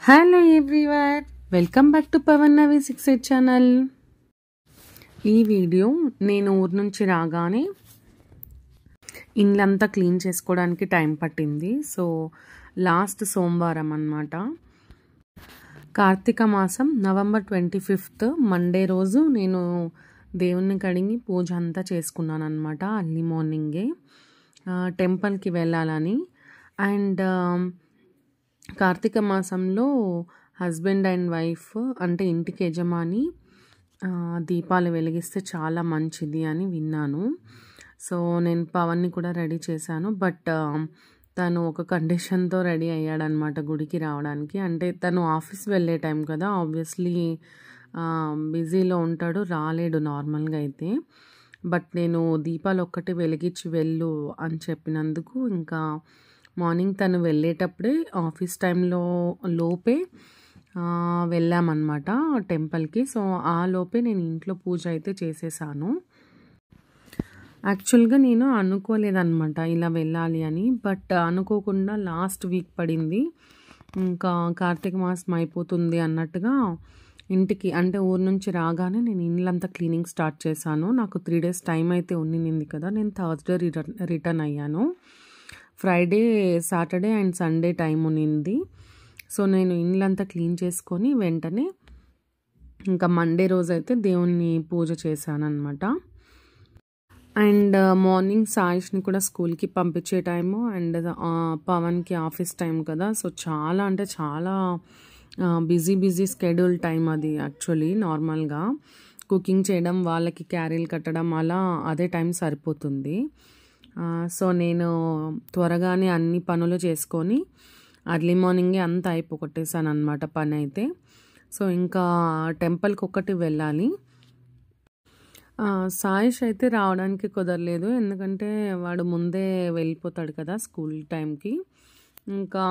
Hello everyone, welcome back to Pavan Navi 68 channel. ఈ video నేను ఊరు నుంచి రాగానే ఇల్లంతా క్లీన్ చేసుకోవడానికి టైం పట్టింది. సో లాస్ట్ సోమవారం అన్నమాట. కార్తీక మాసం నవంబర్ 25 మండే రోజు నేను దేవుణ్ణి కడిగి పూజ అంతా చేసుకున్నాను అనమాట. అర్లీ మార్నింగే టెంపుల్కి వెళ్ళాలని. అండ్ కార్తీక మాసంలో హస్బెండ్ అండ్ వైఫ్ అంటే ఇంటికి యజమాని దీపాలు వెలిగిస్తే చాలా మంచిది అని విన్నాను. సో నేను పవన్ని కూడా రెడీ చేశాను. బట్ తను ఒక కండిషన్తో రెడీ అయ్యాడనమాట గుడికి రావడానికి. అంటే తను ఆఫీస్ వెళ్ళే టైం కదా, ఆబ్వియస్లీ బిజీలో ఉంటాడు, రాలేడు నార్మల్గా అయితే. బట్ నేను దీపాలు ఒక్కటి వెలిగించి వెళ్ళు అని చెప్పినందుకు ఇంకా మార్నింగ్ తను వెళ్ళేటప్పుడే ఆఫీస్ టైంలో లోపే వెళ్ళామన్నమాట టెంపుల్కి. సో ఆ లోపే నేను ఇంట్లో పూజ అయితే చేసేసాను. యాక్చువల్గా నేను అనుకోలేదన్నమాట ఇలా వెళ్ళాలి అని. బట్ అనుకోకుండా లాస్ట్ వీక్ పడింది, ఇంకా కార్తీక మాసం అయిపోతుంది అన్నట్టుగా ఇంటికి అంటే ఊరు నుంచి రాగానే నేను ఇల్లంతా క్లీనింగ్ స్టార్ట్ చేశాను. నాకు 3 days టైం అయితే ఉండింది కదా, నేను థర్స్డే రిటర్న్ అయ్యాను. Friday, Saturday and Sunday time ఉన్నింది. సో నేను ఇల్లంతా క్లీన్ చేసుకొని వెంటనే ఇంకా మండే రోజు అయితే దేవుణ్ణి పూజ చేశాను అనమాట. అండ్ మార్నింగ్ సాయిష్ని కూడా స్కూల్కి పంపించే టైము అండ్ పవన్కి ఆఫీస్ టైం కదా. సో చాలా అంటే చాలా బిజీ స్కెడ్యూల్ టైం అది. యాక్చువల్లీ నార్మల్గా కుకింగ్ చేయడం, వాళ్ళకి క్యారీలు కట్టడం అలా అదే టైం సరిపోతుంది. సో నేను త్వరగానే అన్ని పనులు చేసుకొని అర్లీ మార్నింగే అంతా అయిపోగొట్టేసాను అనమాట పని అయితే. సో ఇంకా టెంపుల్కి ఒక్కటి వెళ్ళాలి. సాయిష్ అయితే రావడానికి కుదరలేదు, ఎందుకంటే వాడు ముందే వెళ్ళిపోతాడు కదా స్కూల్ టైంకి. ఇంకా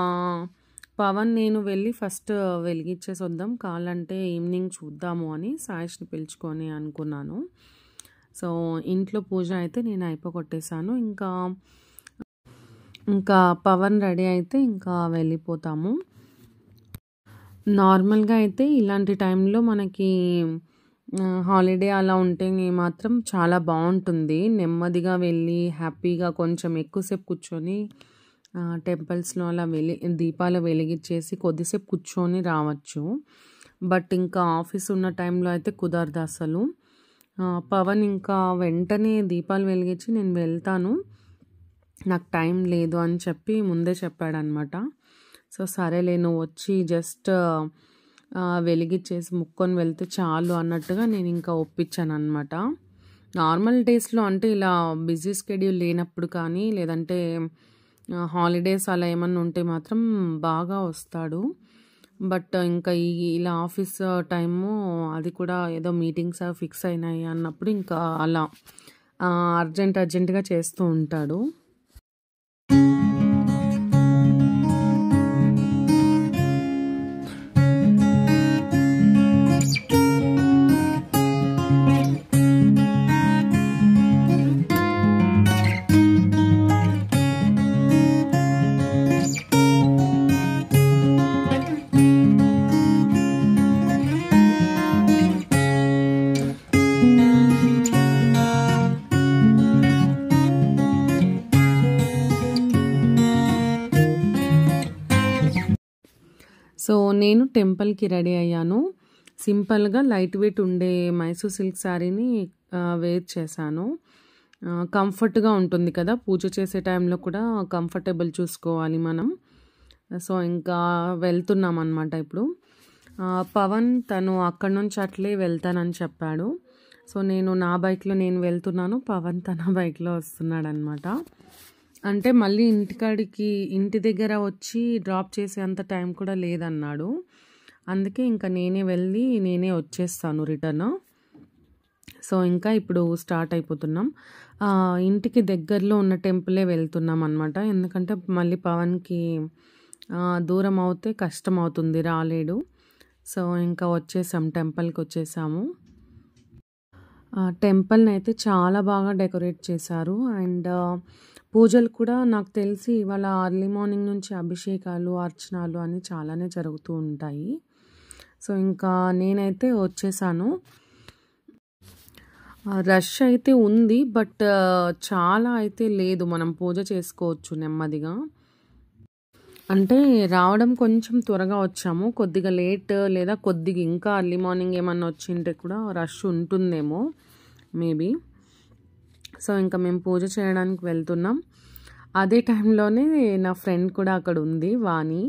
పవన్ నేను వెళ్ళి ఫస్ట్ వెలిగించేసి వద్దాం, కావాలంటే ఈవినింగ్ చూద్దాము అని సాయిష్ని పిలుచుకొని అనుకున్నాను. సో ఇంట్లో పూజ అయితే నేను అయిపోగొట్టేసాను. ఇంకా పవన్ రెడీ అయితే ఇంకా వెళ్ళిపోతాము. నార్మల్గా అయితే ఇలాంటి టైంలో మనకి హాలిడే అలా ఉంటే మాత్రం చాలా బాగుంటుంది. నెమ్మదిగా వెళ్ళి హ్యాపీగా కొంచెం ఎక్కువసేపు కూర్చొని టెంపుల్స్లో అలా దీపాలు వెలిగించేసి కొద్దిసేపు కూర్చొని రావచ్చు. బట్ ఇంకా ఆఫీస్ ఉన్న టైంలో అయితే కుదరదు అసలు. పవన్ ఇంకా వెంటనే దీపాలు వెలిగించి నేను వెళ్తాను, నాకు టైం లేదు అని చెప్పి ముందే చెప్పాడనమాట. సో సరేలే, నువ్వు వచ్చి జస్ట్ వెలిగించేసి ముక్కొని వెళ్తే చాలు అన్నట్టుగా నేను ఇంకా ఒప్పించాను అనమాట. నార్మల్ డేస్లో అంటే ఇలా బిజీ స్కెడ్యూల్ లేనప్పుడు కానీ లేదంటే హాలిడేస్ అలా ఏమన్నా ఉంటే మాత్రం బాగా వస్తాడు. బట్ ఇంకా ఇలా ఆఫీస్ టైము అది కూడా ఏదో మీటింగ్స్ ఫిక్స్ అయినాయి అన్నప్పుడు ఇంకా అలా అర్జెంటుగా చేస్తూ ఉంటాడు. సో నేను టెంపుల్కి రెడీ అయ్యాను. సింపుల్గా లైట్ వెయిట్ ఉండే మైసూర్ సిల్క్ శారీని వేర్ చేశాను. కంఫర్ట్గా ఉంటుంది కదా, పూజ చేసే టైంలో కూడా కంఫర్టబుల్ చూసుకోవాలి మనం. సో ఇంకా వెళ్తున్నాం అన్నమాట ఇప్పుడు. పవన్ తను అక్కడి నుంచి అట్లే వెళ్తానని చెప్పాడు. సో నేను నా బైక్లో నేను వెళ్తున్నాను, పవన్ తన బైక్లో వస్తున్నాడు అనమాట. అంటే మళ్ళీ ఇంటి దగ్గర వచ్చి డ్రాప్ చేసే అంత టైం కూడా లేదన్నాడు. అందుకే ఇంకా నేనే వచ్చేస్తాను రిటర్న్. సో ఇంకా ఇప్పుడు స్టార్ట్ అయిపోతున్నాం. ఇంటికి దగ్గరలో ఉన్న టెంపులే వెళ్తున్నాం అనమాట, ఎందుకంటే మళ్ళీ పవన్కి దూరం అవుతే కష్టం అవుతుంది, రాలేడు. సో ఇంకా టెంపుల్కి వచ్చేసాము. టెంపుల్ని అయితే చాలా బాగా డెకరేట్ చేశారు. అండ్ పూజలు కూడా నాకు తెలిసి ఇవాళ ఎర్లీ మార్నింగ్ నుంచి అభిషేకాలు, అర్చనలు అని చాలానే జరుగుతూ ఉంటాయి. సో, ఇంకా నేనైతే వచ్చేసాను. రష్ అయితే ఉంది. బట్ చాలా అయితే లేదు. మనం పూజ చేసుకోవచ్చు నెమ్మదిగా. అంటే రావడం కొంచెం త్వరగా వచ్చాము. కొద్దిగా లేట్ లేదా కొద్దిగా ఇంకా ఎర్లీ మార్నింగ్ ఏమన్నా వచ్చింటే కూడా రష్ ఉంటుందేమో మేబీ. సో, ఇంకా మేము పూజ చేయడానికి వెళ్తున్నాం. అదే టైంలోనే నా ఫ్రెండ్ కూడా అక్కడ ఉంది, వాణి.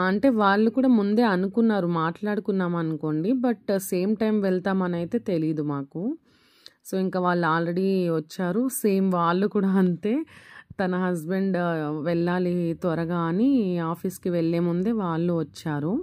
అంటే వాళ్ళు కూడా ముందే అనుకున్నారు, మాట్లాడుకున్నాం అనుకోండి. బట్ సేమ్ టైం వెళ్తామని అయితే తెలీదు మాకు. సో, ఇంకా వాళ్ళు ఆల్రెడీ వచ్చారు. సేమ్ వాళ్ళు కూడా అంతే. తన హస్బెండ్ వెళ్ళాలి త్వరగా అని ఆఫీస్‌కి వెళ్ళే ముందే వాళ్ళు వచ్చారు.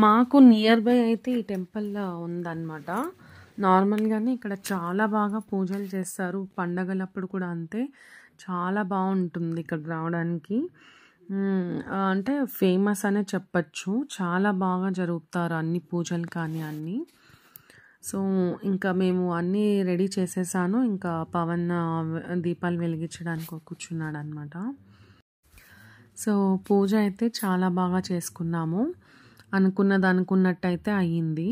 మాకు నియర్ బై అయితే ఈ టెంపుల్ ఉందన్నమాట. నార్మల్‌గానే ఇక్కడ చాలా బాగా పూజలు చేస్తారు. పండగలప్పుడు కూడా అంతే. చాలా బావుంటుంది ఇక్కడికి రావడానికి. అంటే ఫేమస్ అనే చెప్పొచ్చు. చాలా బాగా జరుపుతారు అన్ని పూజలు కానీ అన్నీ. సో, ఇంకా మేము అన్నీ రెడీ చేసేసాను. ఇంకా పవన్ దీపాలు వెలిగించడానికి కూర్చున్నాడనమాట. సో, పూజ అయితే చాలా బాగా చేసుకున్నాము. అనుకున్నది అనుకున్నట్టయితే అయ్యింది.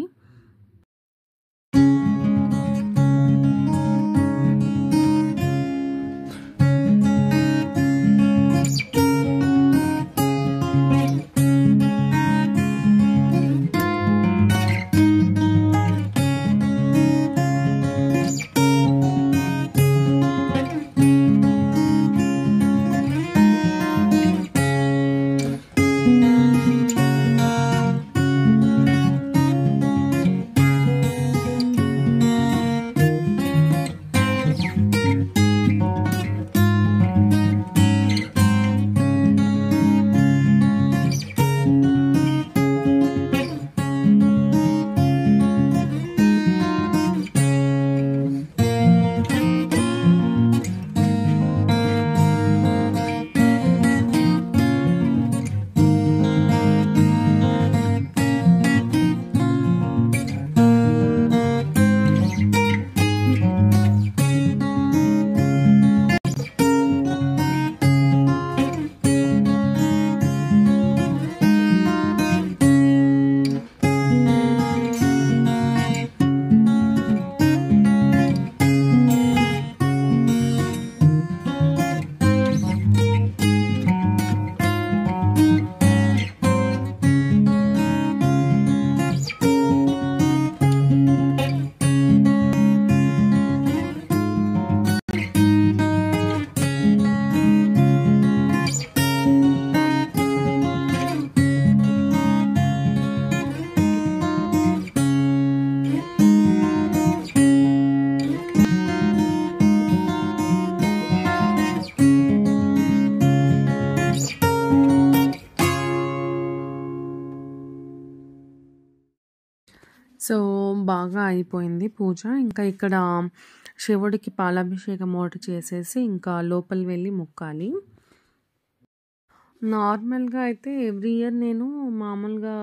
సో, బాగా అయిపోయింది పూజ. ఇంకా ఇక్కడ శివుడికి పాలాభిషేకం ఒకటి చేసేసి ఇంకా లోపలి వెళ్ళి మొక్కాలి. నార్మల్‌గా అయితే ఎవ్రీ ఇయర్ నేను మామూలుగా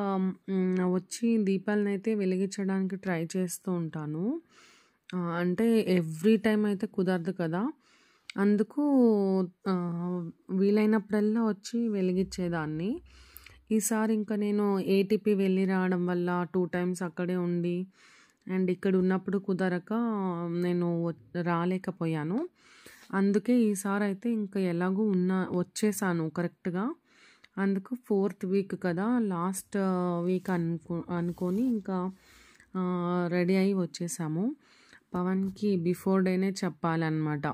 వచ్చి దీపాలనైతే వెలిగించడానికి ట్రై చేస్తూ ఉంటాను. అంటే ఎవ్రీ టైమ్ అయితే కుదరదు కదా! అందుకు ఆహ్, వీలైనప్పుడల్లా వచ్చి వెలిగించేదాన్ని. ఈసారి ఇంకా నేను ఏటీపీ వెళ్ళి రావడం వల్ల 2 టైమ్స్ అక్కడే ఉండి అండ్ ఇక్కడ ఉన్నప్పుడు కుదరక నేను రాలేకపోయాను. అందుకే ఈసారైతే ఇంకా ఎలాగో వచ్చేసాను కరెక్ట్‌గా. అందుకు 4థ్ వీక్ కదా! లాస్ట్ వీక్ అనుకోని ఇంకా రెడీ అయ్యి వచ్చేసాము. పవన్‌కి బిఫోర్ డేనే చెప్పాలనమాట.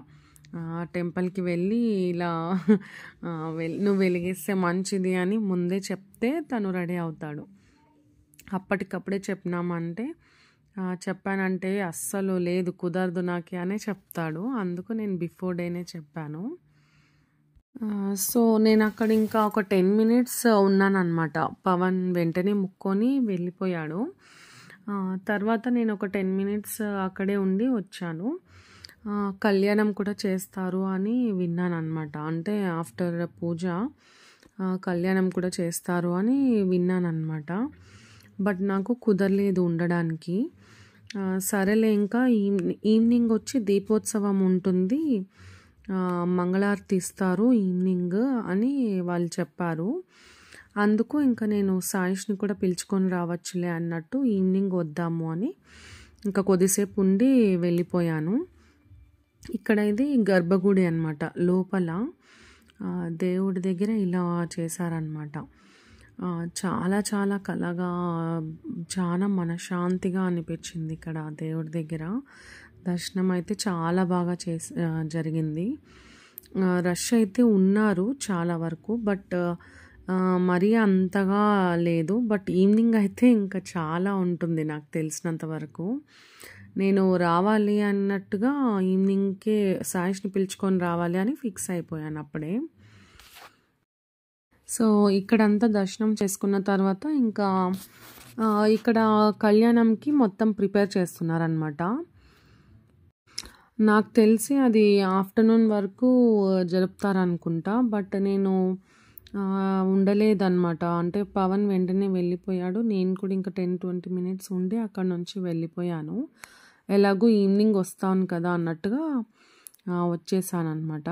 టెంపుల్‌కి వెళ్ళి ఇలా నువ్వు వెలిగిస్తే మంచిది అని ముందే చెప్తే తను రెడీ అవుతాడు. అప్పటికప్పుడే చెప్పినామంటే చెప్పానంటే అస్సలు లేదు కుదరదు నాకి అనే చెప్తాడు. అందుకు నేను బిఫోర్ డేనే చెప్పాను. సో, నేనక్కడ ఇంకా ఒక 10 మినిట్స్ ఉన్నాననమాట. పవన్ వెంటనే ముక్కొని వెళ్ళిపోయాడు. తర్వాత నేను ఒక 10 మినిట్స్ అక్కడే ఉండి వచ్చాను. కళ్యాణం కూడా చేస్తారు అని విన్నాననమాట. అంటే ఆఫ్టర్ పూజ కళ్యాణం కూడా చేస్తారు అని విన్నాననమాట. బట్ నాకు కుదరలేదు ఉండడానికి. సరేలే ఇంకా ఈవినింగ్ వచ్చి దీపోత్సవం ఉంటుంది. మంగళారతి ఇస్తారు ఈవినింగ్ అని వాళ్ళు చెప్పారు. అందుకు ఇంకా నేను సాయిష్‌ని కూడా పిలుచుకొని రావచ్చులే అన్నట్టు ఈవినింగ్ వద్దాము అని ఇంకా కొద్దిసేపు ఉండి వెళ్ళిపోయాను. ఇక్కడ ఇది గర్భగుడి అనమాట. లోపల దేవుడి దగ్గర ఇలా చేశారనమాట. చాలా చాలా కళగా చాలా మనశ్శాంతిగా అనిపించింది ఇక్కడ దేవుడి దగ్గర. దర్శనం అయితే చాలా బాగా జరిగింది. రష్ అయితే ఉన్నారు చాలా వరకు. బట్ మరీ అంతగా లేదు. బట్ ఈవినింగ్ అయితే ఇంకా చాలా ఉంటుంది నాకు తెలిసినంత వరకు. నేను రావాలి అన్నట్టుగా ఈవినింగ్‌కే సాయిష్‌ని పిలుచుకొని రావాలి అని ఫిక్స్ అయిపోయాను అప్పుడే. సో, ఇక్కడంతా దర్శనం చేసుకున్న తర్వాత ఇంకా ఇక్కడ కళ్యాణంకి మొత్తం ప్రిపేర్ చేస్తున్నారనమాట. నాకు తెలిసి అది ఆఫ్టర్‌నూన్ వరకు జరుపుతారనుకుంటా. బట్ నేను ఉండలేదనమాట. అంటే పవన్ వెంటనే వెళ్ళిపోయాడు. నేను కూడా ఇంకా 10-20 మినిట్స్ ఉండి అక్కడి నుంచి వెళ్ళిపోయాను. ఎలాగో ఈవినింగ్ వస్తాను కదా అన్నట్టుగా వచ్చేసాననమాట.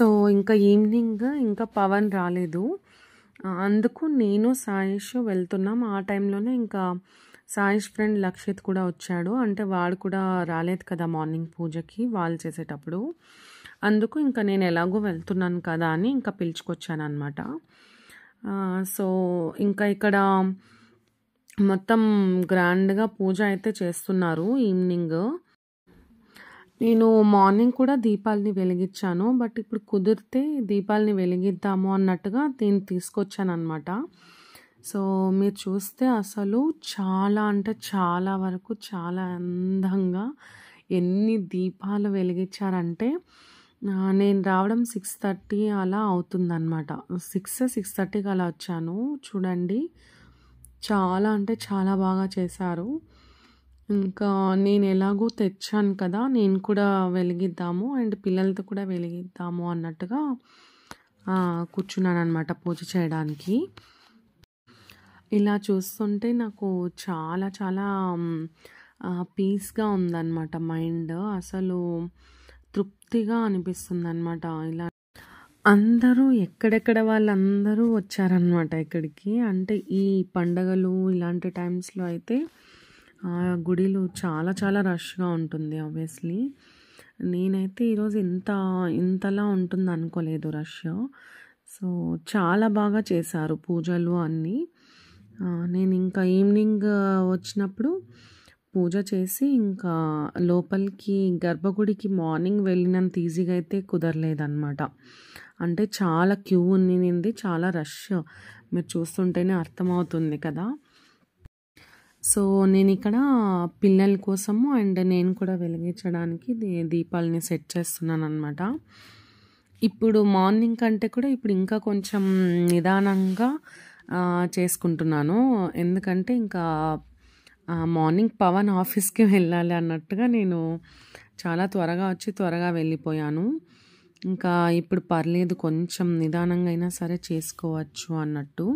సో, ఇంకా ఈవినింగ్ ఇంకా పవన్ రాలేదు. అందుకు నేను, సాయేష్ వెళ్తున్నాం. ఆ టైంలోనే ఇంకా సాయేష్ ఫ్రెండ్ లక్షిత్ కూడా వచ్చాడు. అంటే వాడు కూడా రాలేదు కదా మార్నింగ్ పూజకి వాళ్ళు చేసేటప్పుడు. అందుకు ఇంకా నేను ఎలాగో వెళ్తున్నాను కదా అని ఇంకా పిలుచుకొచ్చాననమాట. సో, ఇంకా ఇక్కడ మొత్తం గ్రాండ్‌గా పూజ అయితే చేస్తున్నారు ఈవినింగ్. నేను మార్నింగ్ కూడా దీపాలని వెలిగించాను. బట్ ఇప్పుడు కుదిరితే దీపాలని వెలిగిద్దాము అన్నట్టుగా దీన్ని తీసుకొచ్చాననమాట. సో మీరు చూస్తే అసలు చాలా అంటే చాలా వరకు చాలా అందంగా ఎన్ని దీపాలు వెలిగించారంటే నేను రావడం 6:30 అలా అవుతుందన్నమాట. 6:30కి అలా వచ్చాను. చూడండి చాలా అంటే చాలా బాగా చేశారు. ఇంకా నేను ఎలాగో తెచ్చాను కదా, నేను కూడా వెలిగిద్దాము అండ్ పిల్లలతో కూడా వెలిగిద్దాము అన్నట్టుగా కూర్చున్నానన్నమాట పూజ చేయడానికి. ఇలా చూస్తుంటే నాకు చాలా చాలా పీస్‌గా ఉందన్నమాట మైండ్. అసలు తృప్తిగా అనిపిస్తుందన్నమాట. ఇలా అందరూ ఎక్కడెక్కడ వాళ్ళందరూ వచ్చారన్నమాట ఇక్కడికి. అంటే ఈ పండగలు ఇలాంటి టైమ్స్‌లో అయితే గుడిలో చాలా చాలా రష్‌గా ఉంటుంది ఆబ్వియస్లీ. నేనైతే ఈరోజు ఇంతలా ఉంటుంది అనుకోలేదు రష్. సో చాలా బాగా చేశారు పూజలు అన్నీ. నేను ఇంకా ఈవినింగ్ వచ్చినప్పుడు పూజ చేసి ఇంకా లోపలికి గర్భగుడికి మార్నింగ్ వెళ్ళినంత ఈజీగా అయితే కుదరలేదన్నమాట. అంటే చాలా క్యూ ఉన్నింది, చాలా రష్. మీరు చూస్తుంటేనే అర్థమవుతుంది కదా. సో నేను ఇక్కడ పిల్లల కోసము అండ్ నేను కూడా వెలిగించడానికి దీపాలని సెట్ చేస్తున్నాను అనమాట. ఇప్పుడు మార్నింగ్ కంటే కూడా ఇప్పుడు ఇంకా కొంచెం నిదానంగా చేసుకుంటున్నాను. ఎందుకంటే ఇంకా మార్నింగ్ పవన్ ఆఫీస్కి వెళ్ళాలి అన్నట్టుగా నేను చాలా త్వరగా వచ్చి త్వరగా వెళ్ళిపోయాను. ఇంకా ఇప్పుడు పర్లేదు, కొంచెం నిదానంగా అయినా సరే చేసుకోవచ్చు అన్నట్టు.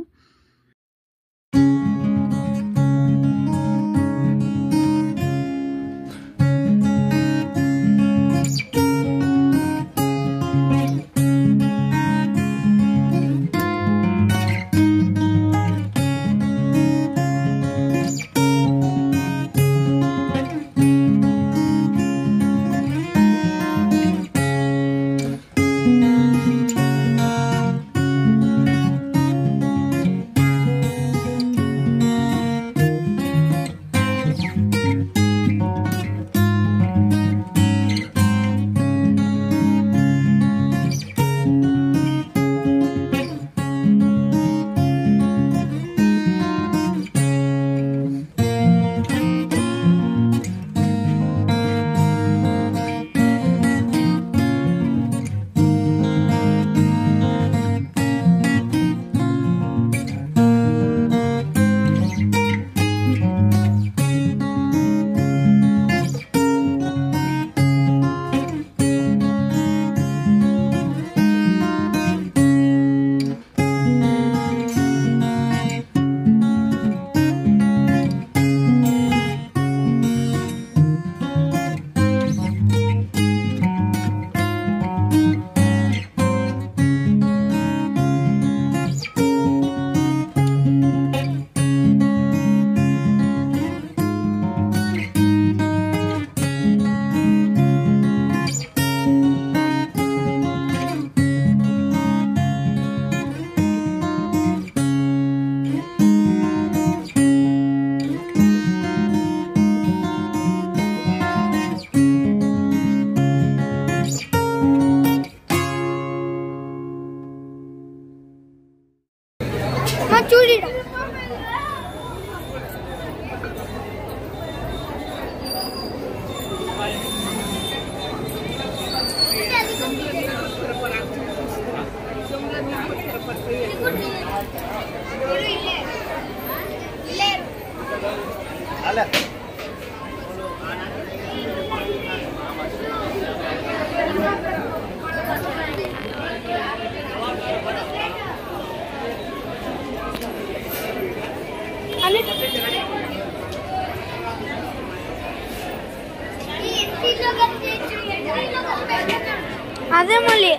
అదే మళ్ళీ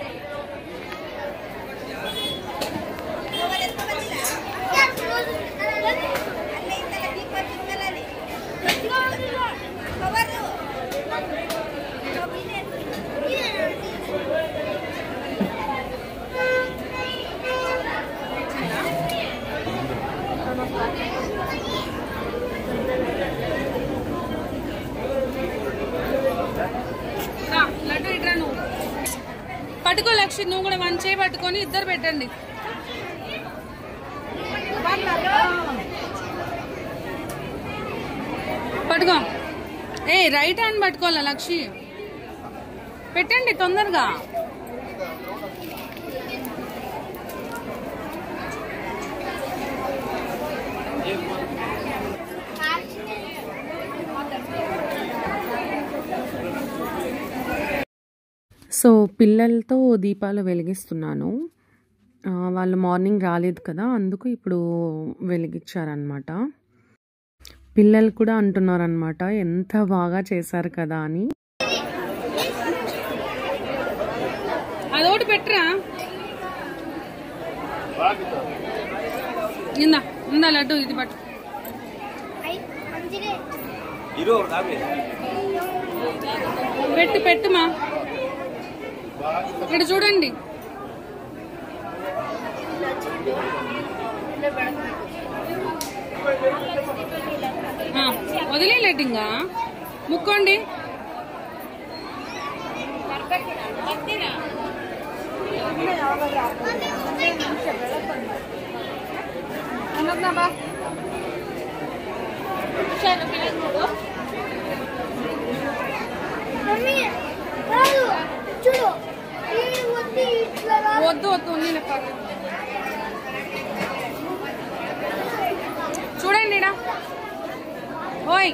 పట్టుకో లక్ష్మి, నువ్వు కూడా 1 చేయి పట్టుకొని ఇద్దరు పెట్టండి. పట్టుకో. ఏ రైట్ హ్యాండ్ పట్టుకోవాలా లక్షి? పెట్టండి తొందరగా. సో పిల్లలతో దీపాలు వెలిగిస్తున్నాను. వాళ్ళు మార్నింగ్ రాలేదు కదా, అందుకు ఇప్పుడు వెలిగించారనమాట. పిల్లలు కూడా అంటున్నారనమాట ఎంత బాగా చేశారు కదా అని. అదొకటి పెట్టరా ఇందా ఇందా లడ్డు ఇది పట్టు. పెట్టు పెట్టుమా. ఇక్కడ చూడండి. వదిలేలేట్ ఇంకా ముక్కోండి. వద్దు వద్దు చూడండి. ఓయ్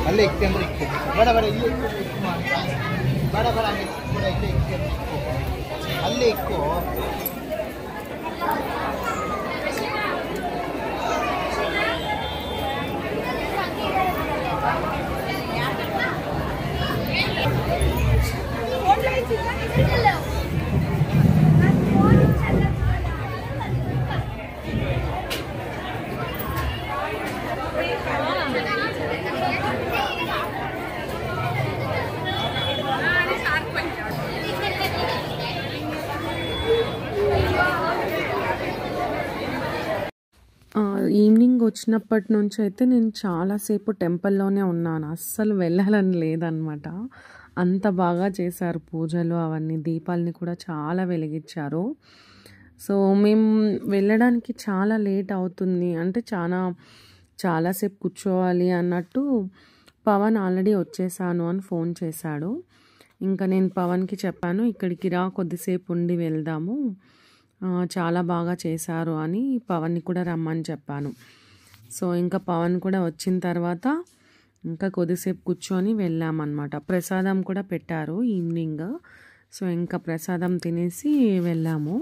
अल्ले एक अंदर एक बड़ा बड़ा ये बड़ा बड़ा बड़ा एक अल्ले एक को ఈవినింగ్ వచ్చినప్పటి నుంచి అయితే నేను చాలాసేపు టెంపుల్లోనే ఉన్నాను. అస్సలు వెళ్ళాలని లేదనమాట. అంత బాగా చేశారు పూజలు అవన్నీ. దీపాలని కూడా చాలా వెలిగించారు. సో మేము వెళ్ళడానికి చాలా లేట్ అవుతుంది, అంటే చాలాసేపు కూర్చోవాలి అన్నట్టు పవన్ ఆల్రెడీ వచ్చేసాను అని ఫోన్ చేశాడు. ఇంకా నేను పవన్కి చెప్పాను, ఇక్కడికి రా కొద్దిసేపు ఉండి వెళ్దాము, చాలా బాగా చేశారు అని పవన్ని కూడా రమ్మని చెప్పాను. సో ఇంకా పవన్ కూడా వచ్చిన తర్వాత ఇంకా కొద్దిసేపు కూర్చొని వెళ్ళామన్నమాట. ప్రసాదం కూడా పెట్టారు ఈవినింగ్. సో ఇంకా ప్రసాదం తినేసి వెళ్ళాము.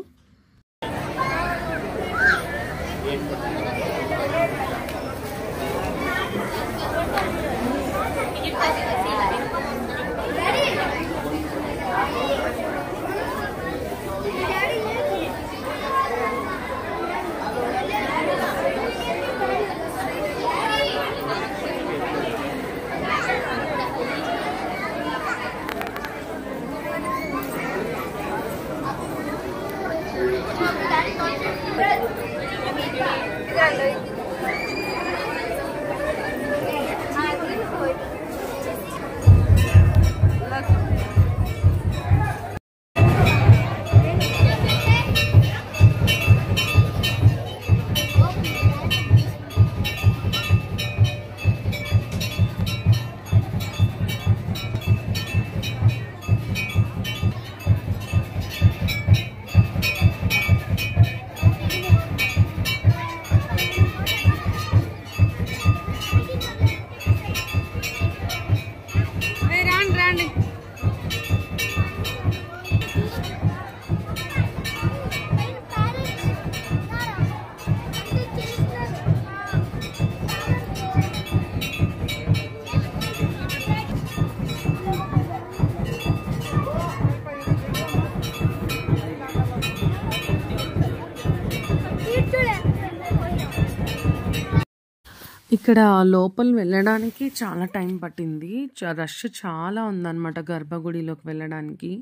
ఇక్కడ లోపల వెళ్ళడానికి చాలా టైం పట్టింది. రష్ చాలా ఉందన్నమాట గర్భగుడిలోకి వెళ్ళడానికి.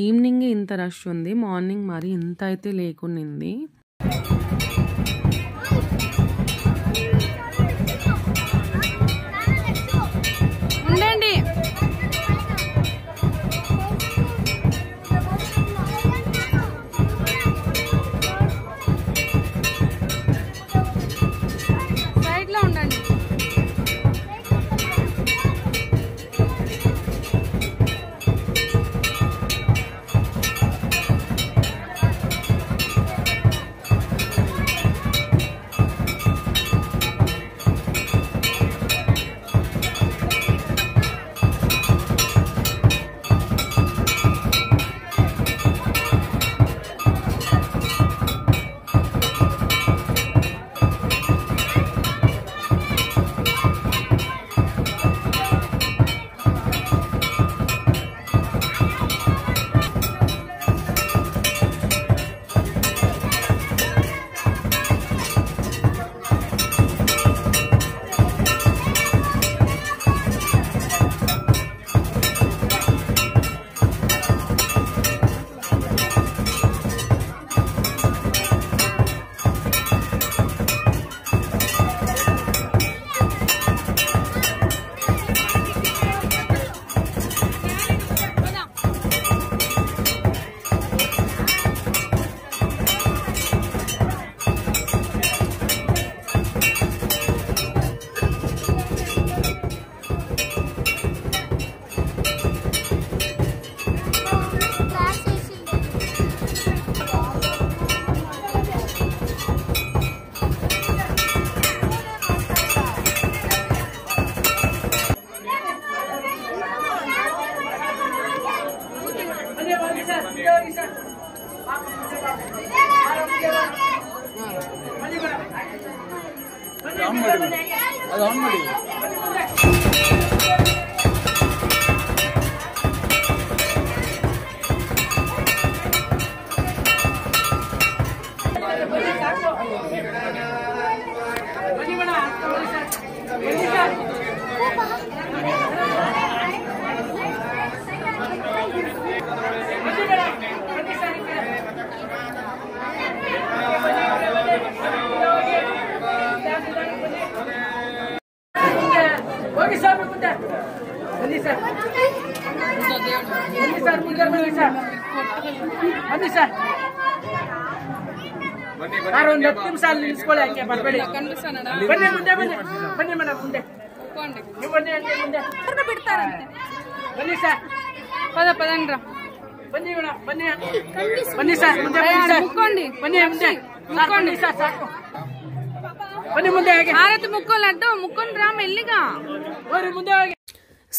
ఈవినింగే ఇంత రష్ ఉంది. మార్నింగ్ మరి ఇంత అయితే లేకునింది. ఉండండి. సైడ్లో ఉండండి.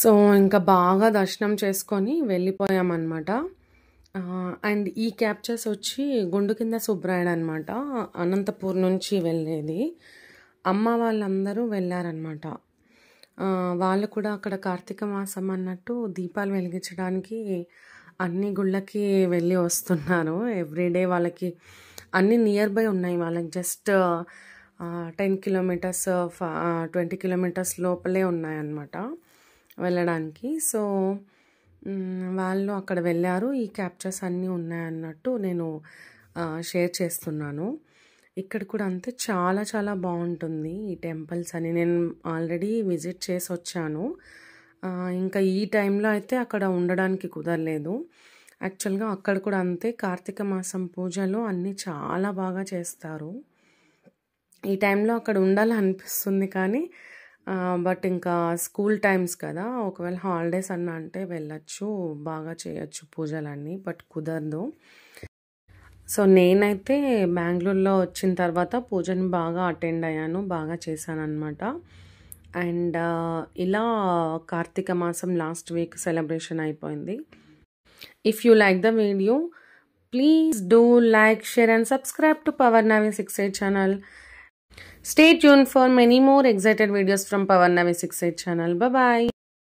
సో ఇంకా బాగా దర్శనం చేసుకొని వెళ్ళిపోయామన్నమాట. అండ్ ఈ క్యాప్చర్స్ వచ్చి గుండు కింద సుబ్రాయుడు అనమాట, అనంతపూర్ నుంచి వెళ్ళేది. అమ్మ వాళ్ళందరూ వెళ్ళారనమాట. వాళ్ళు కూడా అక్కడ కార్తీక మాసం అన్నట్టు దీపాలు వెలిగించడానికి అన్ని గుళ్ళకి వెళ్ళి వస్తున్నారు. ఎవ్రీడే వాళ్ళకి అన్నీ నియర్ బై ఉన్నాయి. వాళ్ళకి జస్ట్ 10 కిలోమీటర్స్ 20 కిలోమీటర్స్ లోపలే ఉన్నాయన్నమాట వెళ్ళడానికి. సో వాళ్ళు అక్కడ వెళ్ళారు. ఈ క్యాప్చర్స్ అన్నీ ఉన్నాయన్నట్టు నేను షేర్ చేస్తున్నాను. ఇక్కడ కూడా అంతే చాలా చాలా బాగుంటుంది ఈ టెంపుల్స్ అని. నేను ఆల్రెడీ విజిట్ చేసి వచ్చాను. ఇంకా ఈ టైంలో అయితే అక్కడ ఉండడానికి కుదరలేదు. యాక్చువల్గా అక్కడ కూడా అంతే కార్తీక మాసం పూజలు అన్నీ చాలా బాగా చేస్తారు. ఈ టైంలో అక్కడ ఉండాలనిపిస్తుంది కానీ బట్ ఇంకా స్కూల్ టైమ్స్ కదా, ఒకవేళ హాలిడేస్ అన్నా అంటే వెళ్ళచ్చు, బాగా చేయొచ్చు పూజలన్నీ, బట్ కుదరదు. సో నేనైతే బెంగళూరులో వచ్చిన తర్వాత పూజని బాగా అటెండ్ అయ్యాను, బాగా చేశాను అనమాట. అండ్ ఇలా కార్తీక మాసం లాస్ట్ వీక్ సెలబ్రేషన్ అయిపోయింది. If you like the video please do like, share and subscribe to Power Navi 68 channel. Stay tuned for many more excited videos from Power Navi 68 channel. Bye bye.